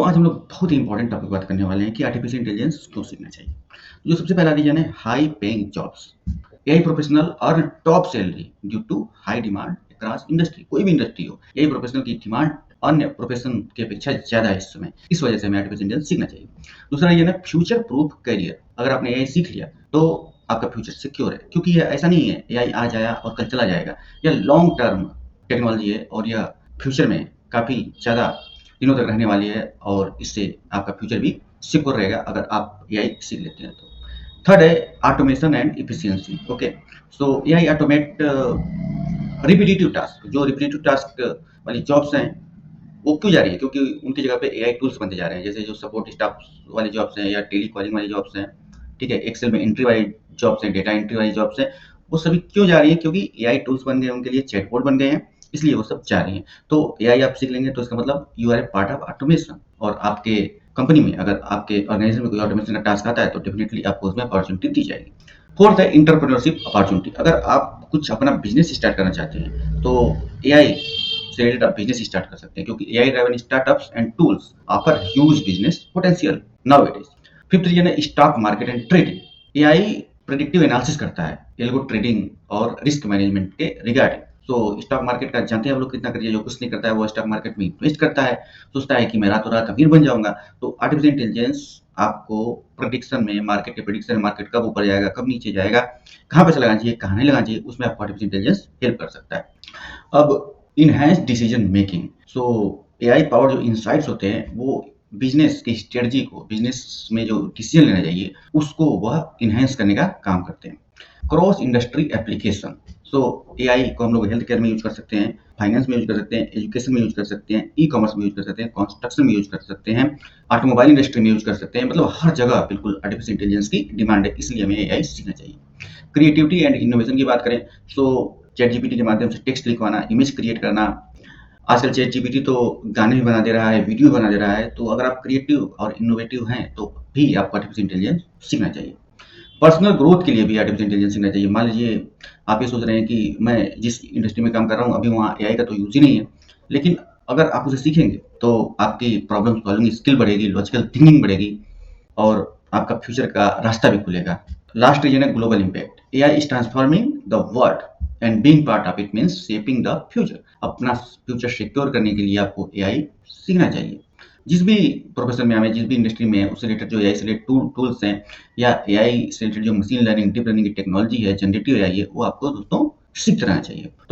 तो आज हम लोग बहुत ही इंपॉर्टेंट टॉपिक बात करने वाले हैं कि आर्टिफिशियल इंटेलिजेंस क्यों सीखना चाहिए। जो सबसे पहला रीजन है high paying jobs. AI professional earn top salary due to high demand across industry. कोई भी इंडस्ट्री हो, एआई प्रोफेशनल की डिमांड अन्य प्रोफेशन की अपेक्षा ज्यादा है इस समय। इस वजह से हमें आर्टिफिशियल इंटेलिजेंस सीखना चाहिए। दूसरा रीजन है फ्यूचर प्रूफ करियर। अगर आपने एआई सीख लिया तो आपका फ्यूचर सिक्योर है, क्योंकि यह ऐसा नहीं है एआई आज आया और कल चला जाएगा। यह लॉन्ग टर्म टेक्नोलॉजी है और यह फ्यूचर में काफी ज्यादा दिनों तक रहने वाली है और इससे आपका फ्यूचर भी सिक्योर रहेगा अगर आप एआई सीख लेते हैं तो। थर्ड है automation and efficiency. Okay, so AI automate repetitive task. जो रिपीटेटिव टास्क वाली जॉब्स हैं वो क्यों जा रही है? क्योंकि उनकी जगह पे एआई टूल्स बनते जा रहे हैं, जैसे जो सपोर्ट स्टाफ वाली जॉब्स हैं या टेली कॉलिंग वाली जॉब्स हैं, ठीक है, एक्सेल में एंट्री वाली जॉब्स हैं, डेटा एंट्री वाली जॉब्स हैं। वो सभी क्यों जा रही है? क्योंकि एआई टूल्स बन गए, उनके लिए चैटबॉट बन गए हैं, इसलिए वो सब जा रही हैं। तो एआई आप सीख लेंगे तो इसका मतलब you are a part of automation. और आपके कंपनी में अगर आपके ऑर्गेनाइजेशन में कोई ऑटोमेशन का टास्क आता है तो डेफिनेटली आपको उसमें अपॉर्चुनिटी दी जाएगी। फोर्थ है इंटरप्रेन्योरशिप अपॉर्चुनिटी। अगर आप कुछ अपना बिजनेस स्टार्ट करना चाहते हैं तो एआई से रिलेटेड आप बिजनेस स्टार्ट कर सकते हैं, क्योंकि AI driven startups and tools offer huge business potential nowadays. Fifth reason है stock market and trading. AI predictive analysis करता है एल्गो ट्रेडिंग और रिस्क मैनेजमेंट के रिगार्डिंग। तो स्टॉक मार्केट का जानते हैं आप लोग कितना करिए, जो कुछ नहीं करता है वो स्टॉक मार्केट में इन्वेस्ट करता है, सोचता है कि मैं रातों रात अमीर बन जाऊंगा। तो आर्टिफिशियल इंटेलिजेंस आपको प्रेडिक्शन में, मार्केट के प्रेडिक्शन में, मार्केट कब ऊपर जाएगा कब नीचे जाएगा, कहाँ पैसा लगाना चाहिए कहाँ नहीं लगाना चाहिए, उसमें आपको आर्टिफिशियल इंटेलिजेंस हेल्प कर सकता है। अब इनहैंस डिसीजन मेकिंग। सो एआई पावर जो इंसाइट्स होते हैं वो बिजनेस की स्ट्रेटजी को, बिजनेस में जो डिसीजन लेना चाहिए उसको वह इनहैंस करने का काम करते हैं। Cross industry application. सो एआई को हम लोग हेल्थ केयर में यूज कर सकते हैं, फाइनेंस में यूज कर सकते हैं, एजुकेशन में यूज कर सकते हैं, ई कॉमर्स में यूज कर सकते हैं, कंस्ट्रक्शन में यूज कर सकते हैं, ऑटोमोबाइल इंडस्ट्री में यूज कर सकते हैं। मतलब हर जगह बिल्कुल आर्टिफिशियल इंटेलिजेंस की डिमांड है, इसलिए हमें एआई सीखना चाहिए। क्रिएटिविटी एंड इनोवेशन की बात करें तो चैट जीपीटी के माध्यम से टेक्स्ट लिखवाना, इमेज क्रिएट करना। आजकल चैट जीपीटी तो गाने भी बना दे रहा है, वीडियो बना दे रहा है। तो अगर आप क्रिएटिव और इनोवेटिव हैं तो भी आपको आर्टिफिशियल इंटेलिजेंस सीखना चाहिए। पर्सनल ग्रोथ के लिए भी आर्टिफिशियल इंटेलिजेंस सीखना चाहिए। मान लीजिए आप ये सोच रहे हैं कि मैं जिस इंडस्ट्री में काम कर रहा हूँ अभी वहाँ एआई का तो यूज ही नहीं है, लेकिन अगर आप उसे सीखेंगे तो आपकी प्रॉब्लम सॉल्विंग स्किल बढ़ेगी, लॉजिकल थिंकिंग बढ़ेगी और आपका फ्यूचर का रास्ता भी खुलेगा। लास्ट रीजन है global impact. AI is transforming the world and being part of it means shaping the future. अपना फ्यूचर सिक्योर करने के लिए आपको एआई सीखना चाहिए। जिस भी प्रोफेशन में हमें, जिस भी इंडस्ट्री में है, उससे रिलेटेड जो एआई से रिलेटेड टूल्स हैं या एआई से रिलेटेड जो मशीन लर्निंग, डीप लर्निंग की टेक्नोलॉजी है, जनरेटिव एआई है, वो आपको दोस्तों सीखते रहना चाहिए। तो